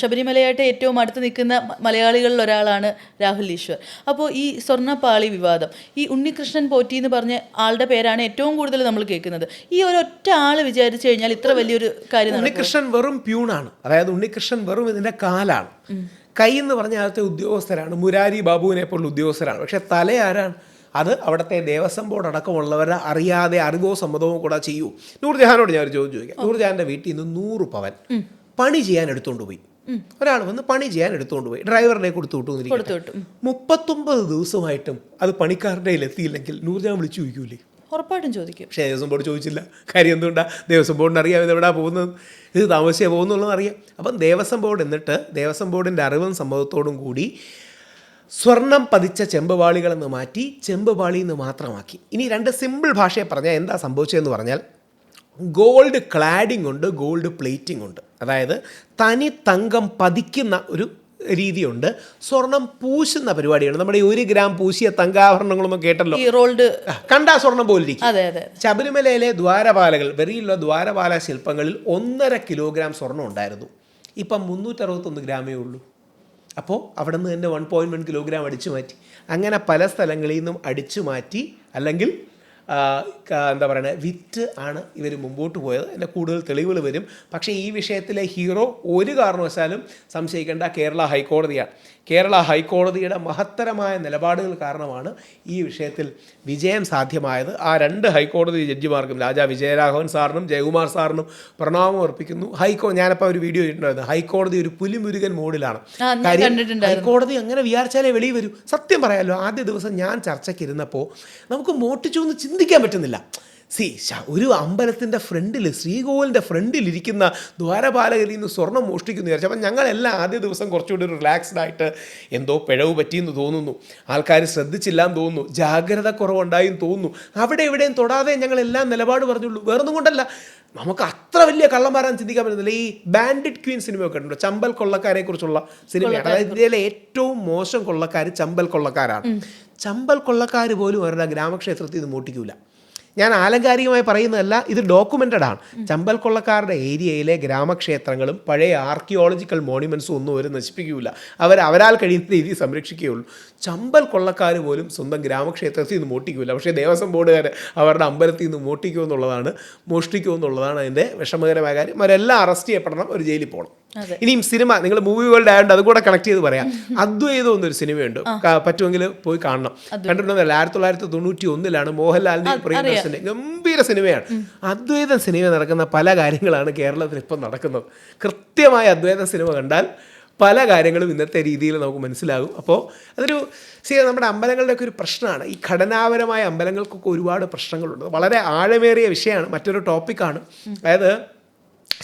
ശബരിമലയായിട്ട് ഏറ്റവും അടുത്ത് നിൽക്കുന്ന മലയാളികളിൽ ഒരാളാണ് രാഹുൽ ഈശ്വർ. അപ്പോൾ ഈ സ്വർണ്ണപ്പാളി വിവാദം, ഈ ഉണ്ണികൃഷ്ണൻ പോറ്റി എന്ന് പറഞ്ഞ ആളുടെ പേരാണ് ഏറ്റവും കൂടുതൽ നമ്മൾ കേൾക്കുന്നത്. ഈ ഒരൊറ്റ ആൾ വിചാരിച്ചു കഴിഞ്ഞാൽ ഇത്ര വലിയൊരു കാര്യം. ഉണ്ണികൃഷ്ണൻ വെറും പ്യൂണാണ്, അതായത് ഉണ്ണികൃഷ്ണൻ വെറും ഇതിൻ്റെ കാലാണ്. കൈ എന്ന് പറഞ്ഞ ആദ്യത്തെ ഉദ്യോഗസ്ഥരാണ്, മുരാരി ബാബുവിനെ പോലുള്ള ഉദ്യോഗസ്ഥരാണ്. പക്ഷെ തല ആരാണ്? അത് അവിടുത്തെ ദേവസ്വം ബോർഡ് അടക്കമുള്ളവരെ അറിയാതെ അറിവോ സമ്മതമോ കൂടെ ചെയ്യൂ. നൂർജഹാനോട് ഞാൻ ഒരു ചോദ്യം ചോദിക്കാം. നൂർജഹാൻ്റെ വീട്ടിൽ നിന്ന് 100 പവൻ പണി ചെയ്യാൻ എടുത്തുകൊണ്ട് പോയി. ഒരാൾ വന്ന് പണി ചെയ്യാൻ എടുത്തുകൊണ്ട് പോയി, ഡ്രൈവറിനെ കൊടുത്തു വിട്ടു. 39 ദിവസമായിട്ടും അത് പണിക്കാരുടെ കയ്യിൽ എത്തിയില്ലെങ്കിൽ നൂർജഹാൻ വിളിച്ചു ചോദിക്കൂലേ? ഉറപ്പായിട്ടും ചോദിക്കും. പക്ഷേ ദേവസ്വം ബോർഡ് ചോദിച്ചില്ല. കാര്യം എന്തുകൊണ്ടാണ്? ദേവസ്വം ബോർഡിന് അറിയാം ഇത് എവിടെയാണ് പോകുന്നത്, ഇത് താമസിച്ചേ പോകുന്നുള്ളതെന്ന് അറിയാം. അപ്പം ദേവസ്വം ബോർഡ് എന്നിട്ട് ദേവസ്വം ബോർഡിൻ്റെ അറിവും സമ്മതത്തോടും കൂടി സ്വർണം പതിച്ച ചെമ്പുപാളികളെന്ന് മാറ്റി ചെമ്പുപാളി എന്ന് മാത്രമാക്കി. ഇനി 2 സിമ്പിൾ ഭാഷയെ പറഞ്ഞാൽ എന്താ സംഭവിച്ചതെന്ന് പറഞ്ഞാൽ, ഗോൾഡ് ക്ലാഡിംഗ് ഉണ്ട്, ഗോൾഡ് പ്ലേറ്റിംഗ് ഉണ്ട്. അതായത് തനി തങ്കം പതിക്കുന്ന ഒരു രീതിയുണ്ട്, സ്വർണം പൂശുന്ന പരിപാടിയാണ്. നമ്മുടെ 1 ഗ്രാം പൂശിയ തങ്കാഭരണങ്ങളൊന്നും കേട്ടല്ലോ, കണ്ടാ സ്വർണം പോലിരിക്കും. ശബരിമലയിലെ ദ്വാരപാലകൾ, വെറിയുള്ള ദ്വാരപാല ശില്പങ്ങളിൽ 1.5 കിലോഗ്രാം സ്വർണം ഉണ്ടായിരുന്നു. ഇപ്പം 361 ഗ്രാമേ ഉള്ളൂ. അപ്പോൾ അവിടെ നിന്ന് തന്നെ 1.1 കിലോഗ്രാം അടിച്ചു മാറ്റി. അങ്ങനെ പല സ്ഥലങ്ങളിൽ നിന്നും അടിച്ചു മാറ്റി, അല്ലെങ്കിൽ എന്താ പറയുക, വിറ്റ് ആണ് ഇവർ മുമ്പോട്ട് പോയത്. അതിൻ്റെ കൂടുതൽ തെളിവുകൾ വരും. പക്ഷേ ഈ വിഷയത്തിലെ ഹീറോ ഒരു കാരണവശാലും സംശയിക്കേണ്ട കേരള ഹൈക്കോടതിയാണ്. കേരള ഹൈക്കോടതിയുടെ മഹത്തരമായ നിലപാടുകൾ കാരണമാണ് ഈ വിഷയത്തിൽ വിജയം സാധ്യമായത്. ആ 2 ഹൈക്കോടതി ജഡ്ജിമാർക്കും, രാജാ വിജയരാഘവൻ സാറിനും ജയകുമാർ സാറിനും പ്രണാമം അർപ്പിക്കുന്നു. ഞാനപ്പോൾ ഒരു വീഡിയോ ഇട്ടിട്ടുണ്ടായിരുന്നു. ഹൈക്കോടതി ഒരു പുലിമുരുകൻ മോഡിലാണ്. കാര്യം ഹൈക്കോടതി അങ്ങനെ വിചാരിച്ചാലേ വെളിയിൽ വരൂ. സത്യം പറയാമല്ലോ, ആദ്യ ദിവസം ഞാൻ ചർച്ചയ്ക്കിരുന്നപ്പോൾ നമുക്ക് മോട്ടിച്ചൊന്നും ചിന്തിക്കാൻ പറ്റുന്നില്ല. ഒരു അമ്പലത്തിൻ്റെ ഫ്രണ്ടിൽ, ശ്രീകോവിലിൻ്റെ ഫ്രണ്ടിലിരിക്കുന്ന ദ്വാരപാലകരിൽ നിന്ന് സ്വർണം മോഷ്ടിക്കുന്നു വിചാരിച്ചു. അപ്പം ഞങ്ങളെല്ലാം ആദ്യ ദിവസം കുറച്ചുകൂടി ഒരു റിലാക്സ്ഡ് ആയിട്ട് എന്തോ പിഴവ് പറ്റിയെന്ന് തോന്നുന്നു, ആൾക്കാർ ശ്രദ്ധിച്ചില്ലാന്ന് തോന്നുന്നു, ജാഗ്രത കുറവുണ്ടായെന്ന് തോന്നുന്നു. അവിടെ എവിടെയും തൊടാതെ ഞങ്ങളെല്ലാം നിലപാട് പറഞ്ഞുള്ളൂ. വേറൊന്നും കൊണ്ടല്ല, നമുക്ക് അത്ര വലിയ കള്ളന്മാരാൻ ചിന്തിക്കാൻ പറ്റുന്നില്ല. ഈ ബാൻഡിറ്റ് ക്വീൻ സിനിമയൊക്കെ ഉണ്ടോ, ചമ്പൽ കൊള്ളക്കാരെ കുറിച്ചുള്ള സിനിമയാണ്. അതായത് ഇന്ത്യയിലെ ഏറ്റവും മോശം കൊള്ളക്കാർ ചമ്പൽ കൊള്ളക്കാരാണ്. ചമ്പൽ കൊള്ളക്കാർ പോലും അവരുടെ ഗ്രാമക്ഷേത്രത്തിൽ നിന്ന് മോട്ടിക്കൂല. ഞാൻ ആലങ്കാരികമായി പറയുന്നതല്ല, ഇത് ഡോക്യുമെൻ്റഡ് ആണ്. ചമ്പൽ കൊള്ളക്കാരുടെ ഏരിയയിലെ ഗ്രാമക്ഷേത്രങ്ങളും പഴയ ആർക്കിയോളജിക്കൽ മോണ്യുമെൻറ്റ്സും ഒന്നും അവർ നശിപ്പിക്കുകയില്ല. അവരാൽ കഴിയുന്ന രീതിയിൽ സംരക്ഷിക്കുകയുള്ളൂ. ചമ്പൽ കൊള്ളക്കാർ പോലും സ്വന്തം ഗ്രാമക്ഷേത്രത്തിൽ നിന്ന് മോഷ്ടിക്കില്ല. പക്ഷേ ദേവസ്വം ബോർഡുകാർ അവരുടെ അമ്പലത്തിൽ നിന്ന് മോഷ്ടിക്കുമെന്നുള്ളതാണ് അതിൻ്റെ വിഷമകരമായ കാര്യം. അവരെല്ലാം അറസ്റ്റ് ചെയ്യപ്പെടണം, ഒരു ജയിലിൽ പോകണം. ഇനിയും സിനിമ, നിങ്ങൾ മൂവി വേൾഡ് ആയതുകൊണ്ട് അതുകൂടെ കണക്ട് ചെയ്ത് പറയാം. അദ്വൈതം എന്നൊരു സിനിമയുണ്ട്, പറ്റുമെങ്കിൽ പോയി കാണണം. കണ്ടിട്ടുണ്ടെങ്കിൽ 1991 മോഹൻലാലിൻ്റെ പ്രിയദർശൻ്റെ ഗംഭീര സിനിമയാണ്. അദ്വൈതം സിനിമ നടക്കുന്ന പല കാര്യങ്ങളാണ് കേരളത്തിൽ ഇപ്പം നടക്കുന്നത്. കൃത്യമായ അദ്വൈതം സിനിമ കണ്ടാൽ പല കാര്യങ്ങളും ഇന്നത്തെ രീതിയിൽ നമുക്ക് മനസ്സിലാകും. അപ്പോൾ അതൊരു നമ്മുടെ അമ്പലങ്ങളുടെയൊക്കെ ഒരു പ്രശ്നമാണ്. ഈ ഘടനാപരമായ അമ്പലങ്ങൾക്കൊക്കെ ഒരുപാട് പ്രശ്നങ്ങളുണ്ട്. വളരെ ആഴമേറിയ വിഷയമാണ്, മറ്റൊരു ടോപ്പിക്കാണ്. അതായത്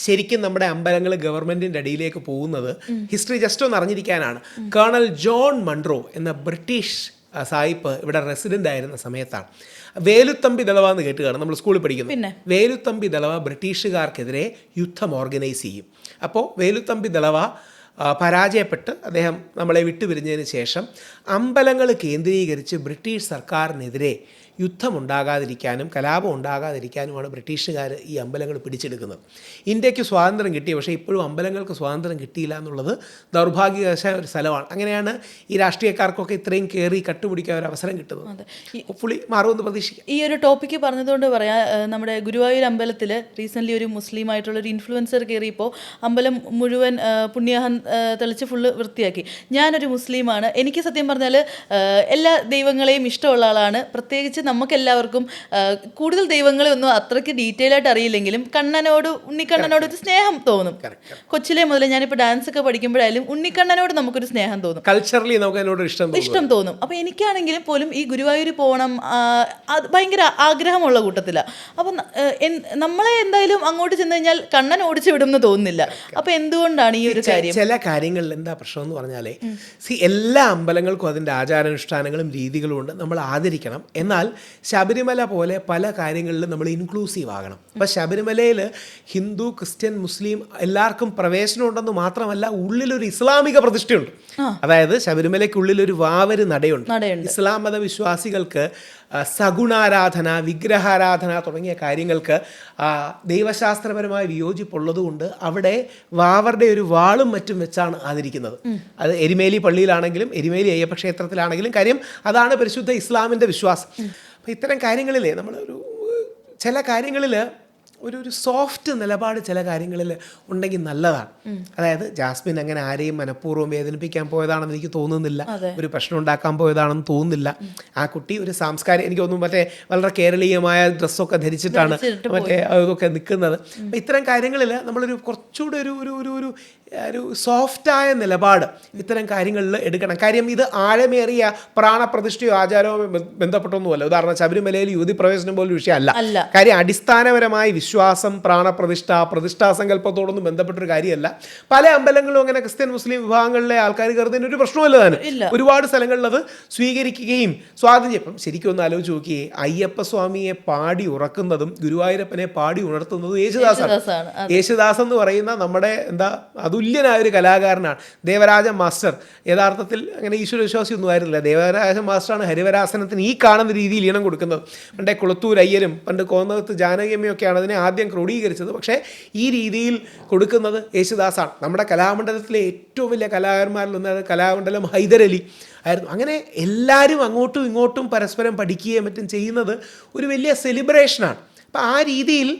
ശരിക്കും നമ്മുടെ അമ്പലങ്ങൾ ഗവൺമെൻറ്റിൻ്റെ അടിയിലേക്ക് പോകുന്നത്, ഹിസ്റ്ററി ജസ്റ്റ് ഒന്ന് അറിഞ്ഞിരിക്കാനാണ്. കേണൽ ജോൺ മൺറോ എന്ന ബ്രിട്ടീഷ് സായിപ്പ് ഇവിടെ റെസിഡൻ്റ് ആയിരുന്ന സമയത്താണ്. വേലുത്തമ്പി ദളവ എന്ന് കേട്ട് കാണും, നമ്മൾ സ്കൂളിൽ പഠിക്കുന്നു. വേലുത്തമ്പി ദളവ ബ്രിട്ടീഷുകാർക്കെതിരെ യുദ്ധം ഓർഗനൈസ് ചെയ്യും. അപ്പോൾ വേലുത്തമ്പി ദളവ പരാജയപ്പെട്ട് അദ്ദേഹം നമ്മളെ വിട്ടുപിരിഞ്ഞതിന് ശേഷം അമ്പലങ്ങൾ കേന്ദ്രീകരിച്ച് ബ്രിട്ടീഷ് സർക്കാരിനെതിരെ യുദ്ധമുണ്ടാകാതിരിക്കാനും കലാപം ഉണ്ടാകാതിരിക്കാനുമാണ് ബ്രിട്ടീഷുകാർ ഈ അമ്പലങ്ങൾ പിടിച്ചെടുക്കുന്നത്. ഇന്ത്യക്ക് സ്വാതന്ത്ര്യം കിട്ടി, പക്ഷേ ഇപ്പോഴും അമ്പലങ്ങൾക്ക് സ്വാതന്ത്ര്യം കിട്ടിയില്ല എന്നുള്ളത് ദൗർഭാഗ്യവശായ ഒരു സ്ഥലമാണ്. അങ്ങനെയാണ് ഈ രാഷ്ട്രീയക്കാർക്കൊക്കെ ഇത്രയും കയറി കട്ടുപിടിക്കാൻ ഒരു അവസരം കിട്ടുന്നത്. ഹോപ്പ്ഫുള്ളി മാറുമെന്ന് പ്രതീക്ഷിക്കാം. ഈ ഒരു ടോപ്പിക്ക് പറഞ്ഞതുകൊണ്ട് പറയാം, നമ്മുടെ ഗുരുവായൂർ അമ്പലത്തിൽ റീസെൻ്റ്ലി ഒരു മുസ്ലിം ആയിട്ടുള്ളൊരു ഇൻഫ്ലുവൻസർ കയറിയപ്പോൾ അമ്പലം മുഴുവൻ പുണ്യാഹം തെളിച്ച് ഫുള്ള് വൃത്തിയാക്കി. ഞാനൊരു മുസ്ലിമാണ്, എനിക്ക് സത്യം പറഞ്ഞാൽ എല്ലാ ദൈവങ്ങളെയും ഇഷ്ടമുള്ള ആളാണ്. പ്രത്യേകിച്ച് നമുക്കെല്ലാവർക്കും കൂടുതൽ ദൈവങ്ങളെ ഒന്നും അത്രയ്ക്ക് ഡീറ്റെയിൽ ആയിട്ട് അറിയില്ലെങ്കിലും ഉണ്ണിക്കണ്ണനോട് ഒരു സ്നേഹം തോന്നും. കൊച്ചിലെ മുതലേ ഞാനിപ്പോൾ ഡാൻസ് ഒക്കെ പഠിക്കുമ്പോഴായാലും ഉണ്ണിക്കണ്ണനോട് നമുക്കൊരു സ്നേഹം തോന്നും, കൾച്ചറലി നമുക്ക് അതിനോട് ഇഷ്ടം തോന്നും. അപ്പോൾ എനിക്കാണെങ്കിലും പോലും ഈ ഗുരുവായൂർ പോകണം, അത് ഭയങ്കര ആഗ്രഹമുള്ള കൂട്ടത്തിലാണ്. അപ്പം നമ്മളെ എന്തായാലും അങ്ങോട്ട് ചെന്ന് കഴിഞ്ഞാൽ കണ്ണൻ ഓടിച്ചു വിടുമെന്ന് തോന്നുന്നില്ല. അപ്പോൾ എന്തുകൊണ്ടാണ് ഈ ഒരു കാര്യം? ചില കാര്യങ്ങളിൽ എന്താ പ്രശ്നം എന്ന് പറഞ്ഞാലേ, എല്ലാ അമ്പലങ്ങൾക്കും അതിൻ്റെ ആചാരാനുഷ്ഠാനങ്ങളും രീതികളും ഉണ്ട്, നമ്മൾ ആദരിക്കണം. എന്നാൽ ശബരിമല പോലെ പല കാര്യങ്ങളിലും നമ്മൾ ഇൻക്ലൂസീവ് ആകണം. അപ്പം ശബരിമലയിൽ ഹിന്ദു, ക്രിസ്ത്യൻ, മുസ്ലിം എല്ലാവർക്കും പ്രവേശനം ഉണ്ടെന്ന് മാത്രമല്ല, ഉള്ളിലൊരു ഇസ്ലാമിക പ്രതിഷ്ഠയുണ്ട്. അതായത് ശബരിമലയ്ക്കുള്ളിലൊരു വാവര് നടയുണ്ട്. ഇസ്ലാം മതവിശ്വാസികൾക്ക് സഗുണാരാധന, വിഗ്രഹാരാധന തുടങ്ങിയ കാര്യങ്ങൾക്ക് ദൈവശാസ്ത്രപരമായ വിയോജിപ്പുള്ളതുകൊണ്ട് അവിടെ വാവറുടെ ഒരു വാളും മറ്റും വെച്ചാണ് ആദരിക്കുന്നത്. അത് എരുമേലി പള്ളിയിലാണെങ്കിലും എരുമേലി അയ്യപ്പ ക്ഷേത്രത്തിലാണെങ്കിലും, കാര്യം അതാണ് പരിശുദ്ധ ഇസ്ലാമിൻ്റെ വിശ്വാസം. അപ്പോൾ ഇത്തരം കാര്യങ്ങളിലേ നമ്മളൊരു ചില കാര്യങ്ങളിൽ ഒരു സോഫ്റ്റ് നിലപാട് ചില കാര്യങ്ങളിൽ ഉണ്ടെങ്കിൽ നല്ലതാണ്. അതായത് ജാസ്മിൻ അങ്ങനെ ആരെയും മനഃപൂർവ്വം വേദനിപ്പിക്കാൻ പോയതാണെന്ന് എനിക്ക് തോന്നുന്നില്ല, ഒരു പ്രശ്നം ഉണ്ടാക്കാൻ പോയതാണെന്ന് തോന്നുന്നില്ല. ആ കുട്ടി ഒരു സാംസ്കാരിക, എനിക്ക് തോന്നുന്നു മറ്റേ വളരെ കേരളീയമായ ഡ്രസ്സൊക്കെ ധരിച്ചിട്ടാണ് മറ്റേ അതൊക്കെ നിൽക്കുന്നത്. അപ്പം ഇത്തരം കാര്യങ്ങളിൽ നമ്മളൊരു കുറച്ചുകൂടെ ഒരു സോഫ്റ്റായ നിലപാട് ഇത്തരം കാര്യങ്ങളിൽ എടുക്കണം. കാര്യം ഇത് ആഴമേറിയ പ്രാണപ്രതിഷ്ഠയോ ആചാരമോ ബന്ധപ്പെട്ടൊന്നുമല്ല. ഉദാഹരണം ശബരിമലയിൽ യുവതി പ്രവേശനം പോലും വിഷയമല്ല. കാര്യം അടിസ്ഥാനപരമായി വിശ്വാസം, പ്രാണപ്രതിഷ്ഠ, പ്രതിഷ്ഠാസങ്കല്പത്തോടൊന്നും ബന്ധപ്പെട്ടൊരു കാര്യമല്ല. പല അമ്പലങ്ങളിലും അങ്ങനെ ക്രിസ്ത്യൻ മുസ്ലിം വിഭാഗങ്ങളിലെ ആൾക്കാർ കയറുന്നതിന് ഒരു പ്രശ്നമല്ല താനും. ഒരുപാട് സ്ഥലങ്ങളിൽ അത് സ്വീകരിക്കുകയും സ്വാധീനം. ഇപ്പം ശരിക്കും ഒന്ന് ആലോചിച്ച് നോക്കിയേ, അയ്യപ്പസ്വാമിയെ പാടി ഉറക്കുന്നതും ഗുരുവായൂരപ്പനെ പാടി ഉണർത്തുന്നതും യേശുദാസാണ്. യേശുദാസ് എന്ന് പറയുന്ന നമ്മുടെ അതുല്യനായ ഒരു കലാകാരനാണ്. ദേവരാജ മാസ്റ്റർ യഥാർത്ഥത്തിൽ അങ്ങനെ ഈശ്വര വിശ്വാസി ഒന്നും ആയിരുന്നില്ല. ദേവരാജ മാസ്റ്ററാണ് ഹരിവരാസനത്തിന് ഈ കാണുന്ന രീതിയിൽ ഈണം കൊടുക്കുന്നത്. പണ്ടേ കുളത്തൂർ അയ്യരും പണ്ട് കോന്നകത്ത് ജാനകിയമ്മയൊക്കെയാണ് അതിനെ ആദ്യം ക്രോഡീകരിച്ചത്. പക്ഷേ ഈ രീതിയിൽ കൊടുക്കുന്നത് യേശുദാസാണ്. നമ്മുടെ കലാമണ്ഡലത്തിലെ ഏറ്റവും വലിയ കലാകാരന്മാരിലൊന്ന് കലാമണ്ഡലം ഹൈദരലി ആയിരുന്നു. അങ്ങനെ എല്ലാവരും അങ്ങോട്ടും ഇങ്ങോട്ടും പരസ്പരം പഠിക്കുകയും മറ്റും ചെയ്യുന്നത് ഒരു വലിയ സെലിബ്രേഷനാണ്. അപ്പം ആ രീതിയിൽ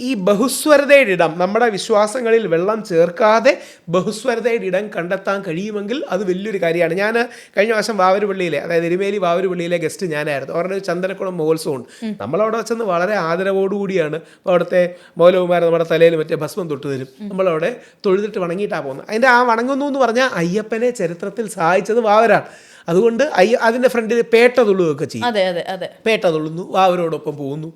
ഈ ബഹുസ്വരതയുടെ ഇടം, നമ്മുടെ വിശ്വാസങ്ങളിൽ വെള്ളം ചേർക്കാതെ ബഹുസ്വരതയുടെ ഇടം കണ്ടെത്താൻ കഴിയുമെങ്കിൽ അത് വലിയൊരു കാര്യമാണ്. ഞാൻ കഴിഞ്ഞ വർഷം വാവരുപള്ളിയിലെ, അതായത് എരുമേലി വാവരുപള്ളിയിലെ ഗസ്റ്റ് ഞാനായിരുന്നു. അവരുടെ ഒരു ചന്ദനക്കുളം മഹോത്സവമുണ്ട്. നമ്മളവിടെ വെച്ചെന്ന് വളരെ ആദരവോടുകൂടിയാണ് അവിടുത്തെ മൗലവിമാർ നമ്മുടെ തലയിൽ മറ്റേ ഭസ്മം തൊട്ട് തരും. നമ്മളവിടെ തൊഴുതിട്ട് വണങ്ങിയിട്ടാണ് പോകുന്നത്. അതിൻ്റെ ആ വണങ്ങുന്നു എന്ന് പറഞ്ഞാൽ അയ്യപ്പനെ ചരിത്രത്തിൽ സഹായിച്ചത് വാവരാണ്. അതുകൊണ്ട് അതിൻ്റെ ഫ്രണ്ടിൽ പേട്ട തുള്ളുകയൊക്കെ ചെയ്യും. പേട്ട തുള്ളുന്നു, വാവരോടൊപ്പം പോകുന്നു.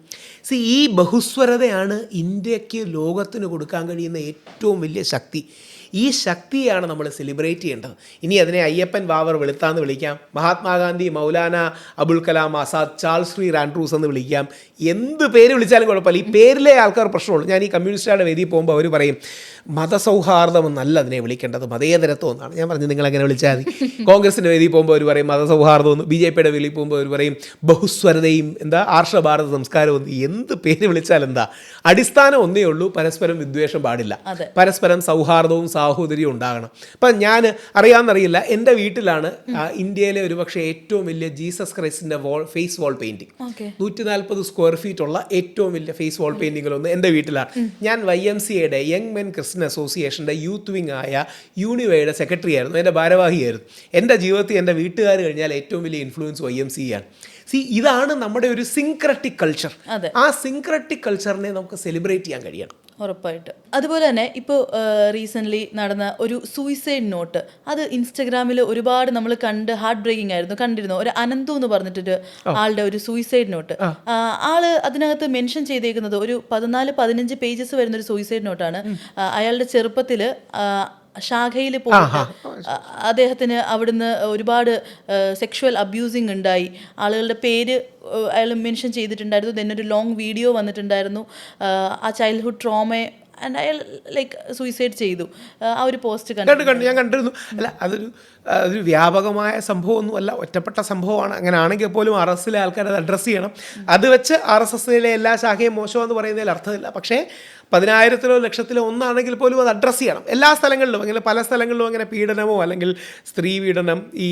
ഈ ബഹുസ്വരതയാണ് ഇന്ത്യക്ക് ലോകത്തിന് കൊടുക്കാൻ കഴിയുന്ന ഏറ്റവും വലിയ ശക്തി. ഈ ശക്തിയാണ് നമ്മൾ സെലിബ്രേറ്റ് ചെയ്യേണ്ടത്. ഇനി അതിനെ അയ്യപ്പൻ വാവർ വെളുത്താന്ന് വിളിക്കാം, Mahatma Gandhi, Maulana Abul Kalam Azad, Charles Freer Andrews എന്ന് വിളിക്കാം, എന്ത് പേര് വിളിച്ചാലും കുഴപ്പമില്ല. ഈ പേരിലെ ആൾക്കാർ പ്രശ്നമുള്ളൂ. ഞാൻ ഈ കമ്മ്യൂണിസ്റ്റുകാരുടെ വേദിയിൽ പോകുമ്പോൾ അവർ പറയും മതസൗഹാർദ്ദം എന്നല്ല അതിനെ വിളിക്കേണ്ടത്, മതേതരത്വം എന്നാണ്. ഞാൻ പറഞ്ഞു നിങ്ങളെങ്ങനെ വിളിച്ചാൽ മതി. കോൺഗ്രസിൻ്റെ വേദിയിൽ പോകുമ്പോൾ അവർ പറയും മതസൗഹാർദ്ദം എന്ന്, BJPയുടെ വേദിയിൽ പോകുമ്പോൾ അവർ പറയും ബഹുസ്വരതയും ആർഷഭാരത സംസ്കാരവും എന്ന്. എന്ത് പേര് വിളിച്ചാൽ എന്താ, അടിസ്ഥാനം ഒന്നേ ഉള്ളൂ, പരസ്പരം വിദ്വേഷം പാടില്ല, പരസ്പരം സൗഹാർദ്ദവും സാഹോദര്യവും ഉണ്ടാകണം. അപ്പം ഞാൻ അറിയാമെന്നറിയില്ല, എൻ്റെ വീട്ടിലാണ് ഇന്ത്യയിലെ ഒരുപക്ഷെ ഏറ്റവും വലിയ ജീസസ് ക്രൈസ്റ്റിൻ്റെ face wall painting. 140 square feet ഉള്ള ഏറ്റവും വലിയ ഫേസ് വാൾ പെയിൻറ്റിങ്ങിലൊന്ന് എൻ്റെ വീട്ടിലാണ്. ഞാൻ YMCAയുടെ യങ് മെൻ ക്രിസ്ത്യൻ അസോസിയേഷൻ്റെ യൂത്ത് വിങ് ആയ യൂണിവയുടെ സെക്രട്ടറി ആയിരുന്നു, എൻ്റെ ഭാരവാഹിയായിരുന്നു. എൻ്റെ ജീവിതത്തിൽ എൻ്റെ വീട്ടുകാർ കഴിഞ്ഞാൽ ഏറ്റവും വലിയ ഇൻഫ്ലുവൻസ് YMCA ആണ്. ഇതാണ് നമ്മുടെ ഒരു സിൻക്രറ്റിക് കൾച്ചർ. ആ സിൻക്രറ്റിക് കൾച്ചറിനെ നമുക്ക് സെലിബ്രേറ്റ് ചെയ്യാൻ കഴിയണം. ഉറപ്പായിട്ട്. അതുപോലെ തന്നെ ഇപ്പോൾ റീസെൻ്റ്ലി നടന്ന ഒരു സൂയിസൈഡ് നോട്ട്, അത് ഇൻസ്റ്റഗ്രാമിൽ ഒരുപാട് നമ്മൾ ഹാർട്ട് ബ്രേക്കിംഗ് ആയിരുന്നു. കണ്ടിരുന്നു ഒരു അനന്തു എന്ന് പറഞ്ഞിട്ടൊരു ആളുടെ ഒരു സൂയിസൈഡ് നോട്ട്. ആള് അതിനകത്ത് മെൻഷൻ ചെയ്തേക്കുന്നത് ഒരു 14-15 പേജസ് വരുന്നൊരു സൂയിസൈഡ് നോട്ടാണ്. അയാളുടെ ചെറുപ്പത്തിൽ ഷാഖയിൽ പോയിട്ട് അദ്ദേഹത്തിന് അവിടുന്ന് ഒരുപാട് സെക്ഷുവൽ അബ്യൂസിങ് ഉണ്ടായി. ആളുകളുടെ പേര് അയാൾ മെൻഷൻ ചെയ്തിട്ടുണ്ടായിരുന്നു. ദെൻ ഒരു ലോങ് വീഡിയോ വന്നിട്ടുണ്ടായിരുന്നു. ആ ചൈൽഡ്ഹുഡ് ട്രോമയെ ആൻഡ് അയാൾ ലൈക്ക് സൂയിസൈഡ് ചെയ്തു. ആ ഒരു പോസ്റ്റ് കണ്ടു ഞാൻ കണ്ടിരുന്നു. അല്ല അതൊരു വ്യാപകമായ സംഭവമൊന്നും അല്ല, ഒറ്റപ്പെട്ട സംഭവമാണ്. അങ്ങനെ ആണെങ്കിൽ പോലും RSSലെ ആൾക്കാർ അത് അഡ്രസ്സ് ചെയ്യണം. അത് വെച്ച് RSSലെ എല്ലാ ശാഖയും മോശമെന്ന് പറയുന്നതിൽ അർത്ഥമില്ല. പക്ഷേ 10,000-ലോ ലക്ഷത്തിലോ ഒന്നാണെങ്കിൽ പോലും അത് അഡ്രസ്സ് ചെയ്യണം. എല്ലാ സ്ഥലങ്ങളിലും അങ്ങനെ പല സ്ഥലങ്ങളിലും അങ്ങനെ പീഡനമോ അല്ലെങ്കിൽ സ്ത്രീ പീഡനം, ഈ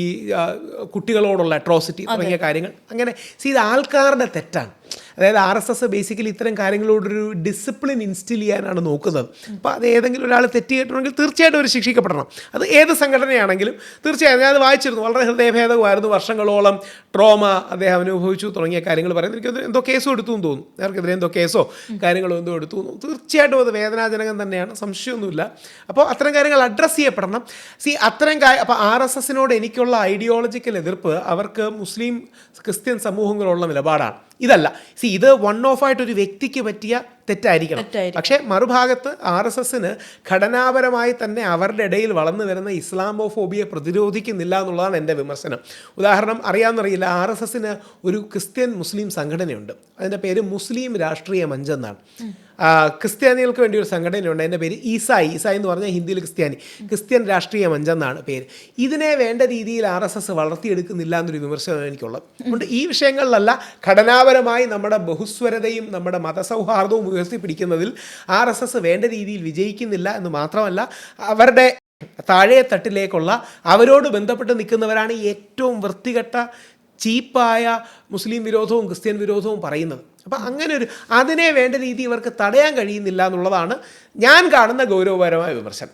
കുട്ടികളോടുള്ള അട്രോസിറ്റി തുടങ്ങിയ കാര്യങ്ങൾ അങ്ങനെ ഇത് ആൾക്കാരുടെ തെറ്റാണ്. അതായത് RSS ബേസിക്കലി ഇത്തരം കാര്യങ്ങളോടൊരു ഡിസിപ്ലിൻ ഇൻസ്റ്റിൽ ചെയ്യാനാണ് നോക്കുന്നത്. അപ്പോൾ അത് ഏതെങ്കിലും ഒരാൾ തെറ്റ് ചെയ്തിട്ടുണ്ടെങ്കിൽ തീർച്ചയായിട്ടും അവർ ശിക്ഷിക്കപ്പെടണം. അത് ഏത് സംഘടനയാണെങ്കിലും തീർച്ചയായും. ഞാനത് വായിച്ചിരുന്നു, വളരെ ഹൃദയഭേദകമായിരുന്നു. വർഷങ്ങളോളം ട്രോമ അദ്ദേഹം അനുഭവിച്ചു തുടങ്ങിയ കാര്യങ്ങൾ പറയുന്നത്. എനിക്ക് എന്തോ കേസോ എടുത്തു എന്ന് തോന്നുന്നു, അവർക്കെതിരെ എന്തോ കേസോ കാര്യങ്ങളോ എന്തോ എടുത്തു എന്ന്. തീർച്ചയായിട്ടും അത് വേദനാജനകം തന്നെയാണ്, സംശയമൊന്നുമില്ല. അപ്പോൾ അത്തരം കാര്യങ്ങൾ അഡ്രസ്സ് ചെയ്യപ്പെടണം. അപ്പോൾ RSSനോട് എനിക്കുള്ള ഐഡിയോളജിക്കൽ എതിർപ്പ് അവർക്ക് ക്രിസ്ത്യൻ സമൂഹങ്ങളുള്ള നിലപാടാണ്. ഇതല്ല. ഇത് വൺ ഓഫ് ആയിട്ട് ഒരു വ്യക്തിക്ക് പറ്റിയ തെറ്റായിരിക്കണം. പക്ഷേ മറുഭാഗത്ത് RSSന് ഘടനാപരമായി തന്നെ അവരുടെ ഇടയിൽ വളർന്നു വരുന്ന ഇസ്ലാമോഫോബിയെ പ്രതിരോധിക്കുന്നില്ല എന്നുള്ളതാണ് എൻ്റെ വിമർശനം. ഉദാഹരണം അറിയാമെന്നറിയില്ല, RSSന് ഒരു ക്രിസ്ത്യൻ മുസ്ലിം സംഘടനയുണ്ട്. അതിൻ്റെ പേര് മുസ്ലിം രാഷ്ട്രീയ മഞ്ച് എന്നാണ്. ക്രിസ്ത്യാനികൾക്ക് വേണ്ടി ഒരു സംഘടനയുണ്ട്, അതിൻ്റെ പേര് ഈസായി എന്ന് പറഞ്ഞാൽ ഹിന്ദിയിൽ ക്രിസ്ത്യൻ രാഷ്ട്രീയ മഞ്ച് എന്നാണ് പേര്. ഇതിനെ വേണ്ട രീതിയിൽ RSS വളർത്തിയെടുക്കുന്നില്ല എന്നൊരു വിമർശനം എനിക്കുള്ളത്. അതുകൊണ്ട് ഈ വിഷയങ്ങളിലല്ല, ഘടനാപരമായി നമ്മുടെ ബഹുസ്വരതയും നമ്മുടെ മതസൗഹാർദ്ദവും ഉയർത്തിപ്പിടിക്കുന്നതിൽ RSS വേണ്ട രീതിയിൽ വിജയിക്കുന്നില്ല എന്ന് മാത്രമല്ല, അവരുടെ താഴെ തട്ടിലേക്കുള്ള അവരോട് ബന്ധപ്പെട്ട് നിൽക്കുന്നവരാണ് ഏറ്റവും വൃത്തികെട്ട ചീപ്പായ മുസ്ലിം വിരോധവും ക്രിസ്ത്യൻ വിരോധവും പറയുന്നത്. അപ്പം അങ്ങനെ അതിനെ വേണ്ട രീതി ഇവർക്ക് തടയാൻ കഴിയുന്നില്ല എന്നുള്ളതാണ് ഞാൻ കാണുന്ന ഗൗരവപരമായ വിമർശനം.